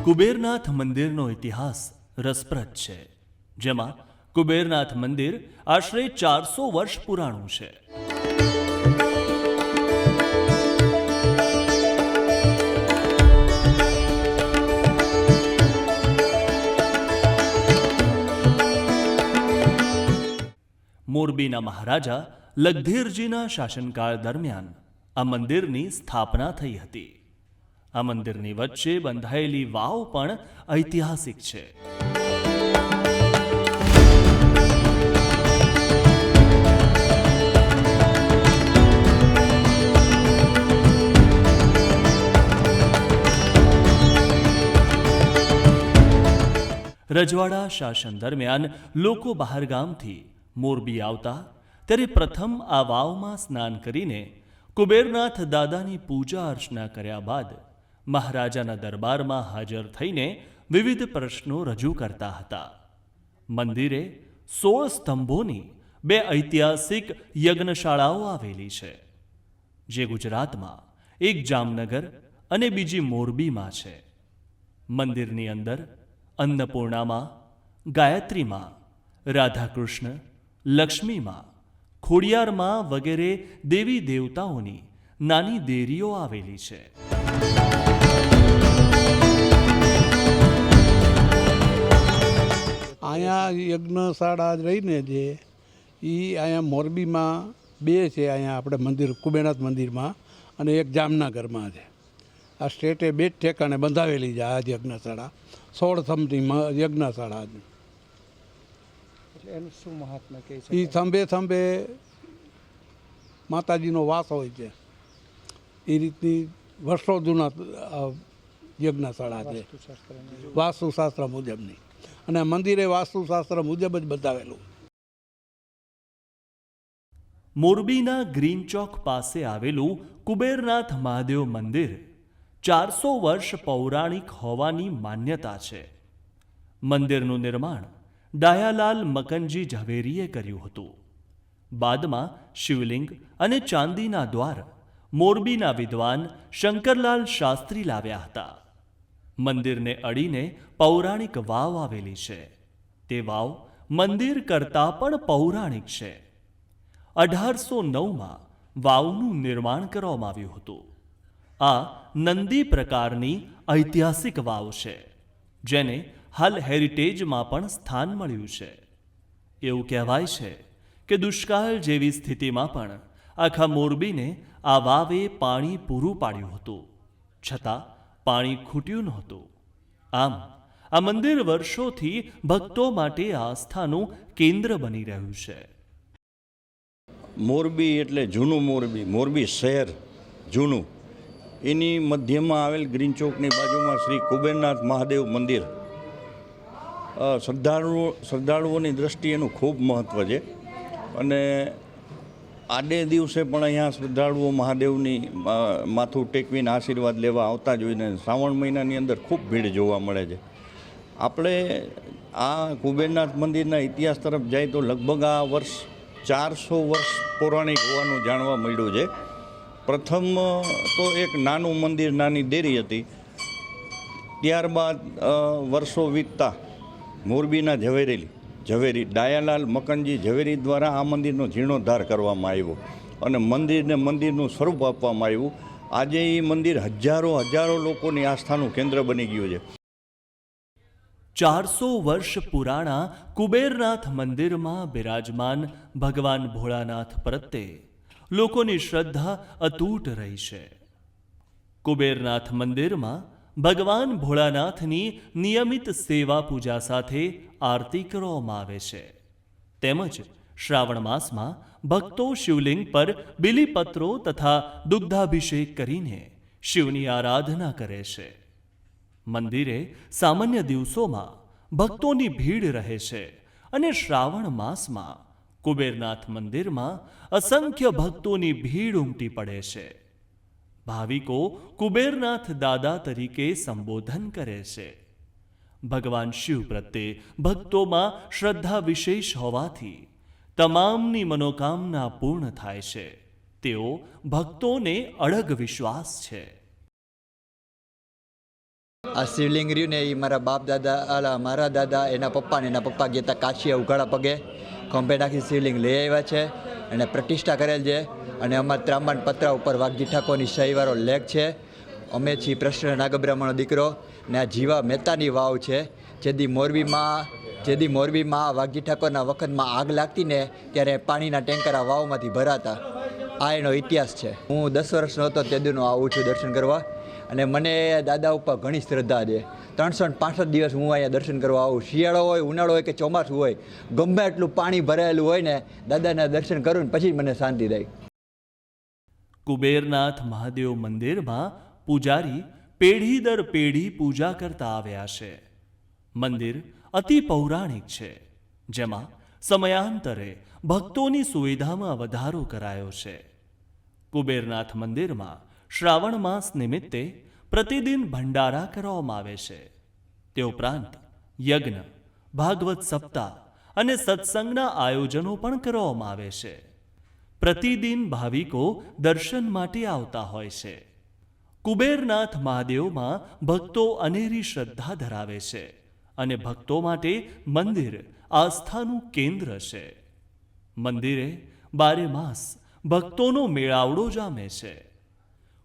કુબેરનાથ મંદિરનો ઇતિહાસ રસપ્રદ છે, જેમાં કુબેરનાથ મંદિર આશરે 400 વર્ષ પુરાણું છે. મોરબીના મહારાજા લખધીરજીના શાસનકાળ દરમિયાન આ મંદિરની સ્થાપના થઈ હતી. આ મંદિરની વચ્ચે બંધાયેલી વાવ પણ ઐતિહાસિક છે. રજવાડા શાસન દરમિયાન લોકો બહારગામથી મોરબી આવતા ત્યારે પ્રથમ આ વાવમાં સ્નાન કરીને કુબેરનાથ દાદાની પૂજા અર્ચના કર્યા બાદ મહારાજાના દરબારમાં હાજર થઈને વિવિધ પ્રશ્નો રજૂ કરતા હતા. મંદિરે 16 સ્તંભોની 2 ઐતિહાસિક યજ્ઞશાળાઓ આવેલી છે, જે ગુજરાતમાં એક જામનગર અને બીજી મોરબીમાં છે. મંદિરની અંદર અન્નપૂર્ણામાં, ગાયત્રીમાં, રાધાકૃષ્ણ, લક્ષ્મીમાં, ખોડિયારમાં વગેરે દેવી દેવતાઓની નાની દેરીઓ આવેલી છે. અહીંયા યજ્ઞશાળા રહીને જે એ અહીંયા મોરબીમાં 2 છે. અહીંયા આપણે મંદિર કુબેરનાથ મંદિરમાં અને એક જામનગરમાં છે. આ સ્ટેટે 2 ઠેકાણે બંધાવેલી છે આ યજ્ઞશાળા. 16 થંભની યજ્ઞશાળા છે. એનું શું મહાત્મ્ય કહે છે? એ થંભે માતાજીનો વાસ હોય છે. એ રીતની વર્ષો જૂના યજ્ઞશાળા છે, વાસ્તુશાસ્ત્ર મુજબની. અને મંદિરે વાસ્તુશાસ્ત્ર મુજબ જ બતાવેલું. મોરબીના ગ્રીન ચોક પાસે આવેલું કુબેરનાથ મહાદેવ મંદિર 400 વર્ષ પૌરાણિક હોવાની માન્યતા છે. મંદિરનું નિર્માણ ડાયાલાલ મકનજી ઝવેરીએ કર્યું હતું. બાદમાં શિવલિંગ અને ચાંદીના દ્વાર મોરબીના વિદ્વાન શંકરલાલ શાસ્ત્રી લાવ્યા હતા. મંદિરને અડીને પૌરાણિક વાવ આવેલી છે. તે વાવ મંદિર કરતાં પણ પૌરાણિક છે. 1809માં વાવનું નિર્માણ કરવામાં આવ્યું હતું. આ નંદી પ્રકારની ઐતિહાસિક વાવ છે, જેને હાલ હેરિટેજમાં પણ સ્થાન મળ્યું છે. એવું કહેવાય છે કે દુષ્કાળ જેવી સ્થિતિમાં પણ આખા મોરબીને આ વાવે પાણી પૂરું પાડ્યું હતું, છતાં પાણી ખૂટ્યું નહોતું. આમ આ મંદિર વર્ષોથી ભક્તો માટે આસ્થાનું કેન્દ્ર બની રહ્યું છે. મોરબી એટલે જૂનું મોરબી, મોરબી શહેર જૂનું, એની મધ્યમાં આવેલ ગ્રીન ચોકની બાજુમાં શ્રી કુબેરનાથ મહાદેવ મંદિર. શ્રદ્ધાળુઓની દ્રષ્ટિએ એનું ખૂબ મહત્ત્વ છે. અને આડે દિવસે પણ અહીંયા શ્રદ્ધાળુઓ મહાદેવની માથું ટેકવીને આશીર્વાદ લેવા આવતા જ હોઈને શ્રાવણ મહિનાની અંદર ખૂબ ભીડ જોવા મળે છે. આપણે આ કુબેરનાથ મંદિરના ઇતિહાસ તરફ જાય તો લગભગ આ વર્ષ 400 વર્ષ પૌરાણિક હોવાનું જાણવા મળ્યું છે. પ્રથમ તો એક નાનું મંદિર, નાની દેરી હતી. ત્યારબાદ વર્ષો વીતતા મોરબીના ઝવેરી ડાયાલાલ મકનજી ઝવેરી દ્વારા આ મંદિરનો જીર્ણોદ્ધાર કરવામાં આવ્યો અને મંદિરનું સ્વરૂપ આપવામાં આવ્યું. આજે એ મંદિર હજારો લોકોની આસ્થાનું કેન્દ્ર બની ગયું છે. 400 વર્ષ પુરાણા કુબેરનાથ મંદિરમાં બિરાજમાન ભગવાન ભોળાનાથ પ્રત્યે લોકોની શ્રદ્ધા અતૂટ રહી છે. કુબેરનાથ મંદિરમાં ભગવાન ભોળાનાથની નિયમિત સેવા પૂજા સાથે આરતી કરવામાં આવે છે. તેમજ શ્રાવણ માસમાં ભક્તો શિવલિંગ પર બિલીપત્રો તથા દુગ્ધાભિષેક કરીને શિવની આરાધના કરે છે. મંદિરે સામાન્ય દિવસોમાં ભક્તોની ભીડ રહે છે અને શ્રાવણ માસમાં કુબેરનાથ મંદિરમાં અસંખ્ય ભક્તોની ભીડ ઉમટી પડે છે. ભાવિકો કુબેરનાથ દાદા તરીકે સંબોધન કરે છે. ભગવાન શિવ પ્રત્યે ભક્તોમાં શ્રદ્ધા વિશેષ હોવાથી તમામની મનોકામના પૂર્ણ થાય છે. તેઓ ભક્તોને અડગ વિશ્વાસ છે. આ શિવલિંગ રહ્યું ને એ મારા બાપ દાદા મારા દાદા એના પપ્પા ને એના પપ્પા ગયા હતા કાશીએ ઉઘાડા પગે ખંભે નાખી શિવલિંગ લઈ આવ્યા છે અને પ્રતિષ્ઠા કરેલ છે. અને અમારા ત્રાંબાન પત્રા ઉપર વાઘજી ઠાકોરની સહીવાળો લેખ છે. અમે છીએ પ્રશ્ન નાગબ્રાહ્મણનો દીકરો ને આ જીવા મહેતાની વાવ છે. જેથી મોરબીમાં વાઘજી ઠાકોરના વખતમાં આગ લાગતી ને ત્યારે પાણીના ટેન્કર આ વાવમાંથી ભરાતા. આ એનો ઇતિહાસ છે. હું 10 વર્ષનો હતો તે દીનો આવું છું દર્શન કરવા અને મને દાદા ઉપર ઘણી શ્રદ્ધા છે. 365 દિવસ હું અહીંયા દર્શન કરવા આવું. શિયાળો હોય, ઉનાળો હોય કે ચોમાસું હોય, ગમે એટલું પાણી ભરાયેલું હોય ને દાદાના દર્શન કરું ને પછી મને શાંતિ થાય. કુબેરનાથ મહાદેવ મંદિરમાં પૂજારી પેઢી દર પેઢી પૂજા કરતા આવ્યા છે. મંદિર અતિ પૌરાણિક છે, જેમાં સમયાંતરે ભક્તોની સુવિધામાં વધારો કરાયો છે. કુબેરનાથ મંદિરમાં શ્રાવણ માસ નિમિત્તે પ્રતિદિન ભંડારા કરવામાં આવે છે. તે ઉપરાંત યજ્ઞ, ભાગવત સપ્તાહ અને સત્સંગના આયોજનો પણ કરવામાં આવે છે. પ્રતિદિન ભાવિકો દર્શન માટે આવતા હોય છે. કુબેરનાથ મહાદેવમાં ભક્તો અનેરી શ્રદ્ધા ધરાવે છે અને ભક્તો માટે મંદિર આસ્થાનું કેન્દ્ર છે. મંદિરે 12 માસ ભક્તોનો મેળાવડો જામે છે.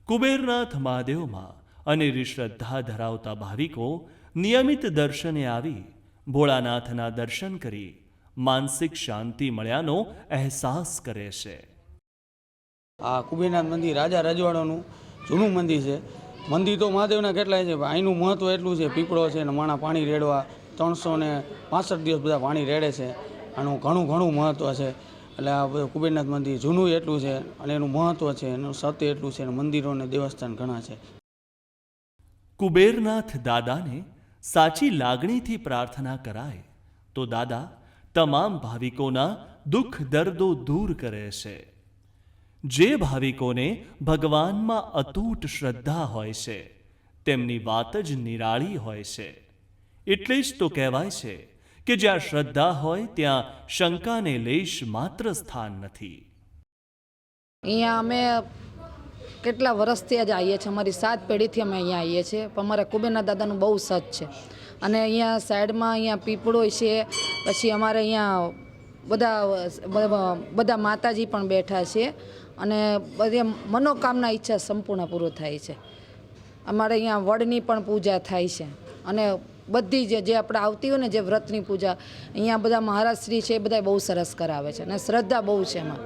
કુબેરનાથ મહાદેવમાં અનેરી શ્રદ્ધા ધરાવતા ભાવિકો નિયમિત દર્શને આવી ભોળાનાથના દર્શન કરી માનસિક શાંતિ મળ્યાનો અહેસાસ કરે છે. આ કુબેરનાથ મંદિર રાજા રજવાડાનું જૂનું મંદિર છે. મંદિર તો મહાદેવના કેટલાય છે, અહીંનું મહત્ત્વ એટલું છે. પીપળો છે ને માણા પાણી રેડવા 365 દિવસ બધા પાણી રેડે છે. આનું ઘણું મહત્ત્વ છે. એટલે આ બધું કુબેરનાથ મંદિર જૂનું એટલું છે અને એનું મહત્ત્વ છે, એનું સત્ય એટલું છે અને મંદિરો અને દેવસ્થાન ઘણા છે. કુબેરનાથ દાદાને સાચી લાગણીથી પ્રાર્થના કરાય તો દાદા તમામ ભાવિકોના દુઃખ દર્દો દૂર કરે છે. જે ભાવિકોને ભગવાનમાં અતૂટ શ્રદ્ધા હોય છે તેમની વાત જ નિરાળી હોય છે. એટલે જ તો કહેવાય છે કે જ્યાં શ્રદ્ધા હોય ત્યાં શંકાને લેશ માત્ર સ્થાન નથી. અહીંયા અમે કેટલા વર્ષથી જ આવીએ છીએ. અમારી 7 પેઢીથી અમે અહીંયા આવીએ છીએ. પણ અમારા કુબેરનાથ દાદાનું બહુ સચ છે. અને અહીંયા સાઈડમાં અહીંયા પીપળો છે. પછી અમારે અહીંયા બધા માતાજી પણ બેઠા છે અને બધી મનોકામના ઈચ્છા સંપૂર્ણ પૂરું થાય છે. અમારે અહીંયા વડની પણ પૂજા થાય છે અને બધી જે આપણે આવતી હોય ને જે વ્રતની પૂજા અહીંયા બધા મહારાજશ્રી છે એ બધા બહુ સરસ કરાવે છે અને શ્રદ્ધા બહુ છે એમાં.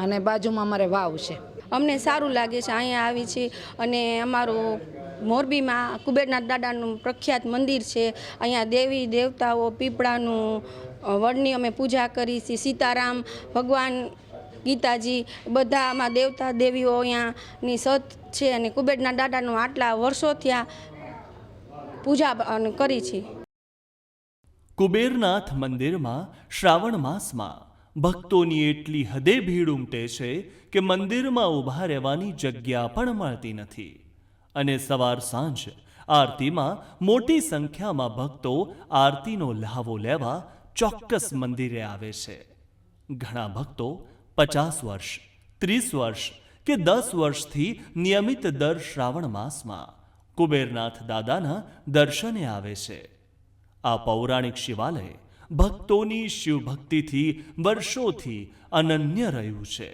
અને બાજુમાં અમારે વાવ છે. અમને સારું લાગે છે અહીંયા આવી છે. અને અમારું મોરબીમાં કુબેરનાથ દાદાનું પ્રખ્યાત મંદિર છે. અહીંયા દેવી દેવતાઓ, પીપળાનું, વડની અમે પૂજા કરી છે. સીતારામ ભગવાન, ગીતાજી, બધા આમાં દેવતા દેવીઓ અહીંયાની સત છે. અને કુબેરનાથ દાદાનું આટલા વર્ષોથી આ પૂજા કરી છે. કુબેરનાથ મંદિરમાં શ્રાવણ માસમાં ભક્તોની એટલી હદે ભીડ ઉમટે છે કે મંદિરમાં ઊભા રહેવાની જગ્યા પણ મળતી નથી. અને સવાર સાંજ આરતીમાં મોટી સંખ્યામાં ભક્તો આરતીનો લહાવો લેવા ચોક્કસ મંદિરે આવે છે. ઘણા ભક્તો 50 વર્ષ, 30 વર્ષ કે 10 વર્ષથી નિયમિત દર શ્રાવણ માસમાં કુબેરનાથ દાદાના દર્શને આવે છે. આ પૌરાણિક શિવાલય ભક્તોની શિવભક્તિથી વર્ષોથી અનન્ય રહ્યું છે.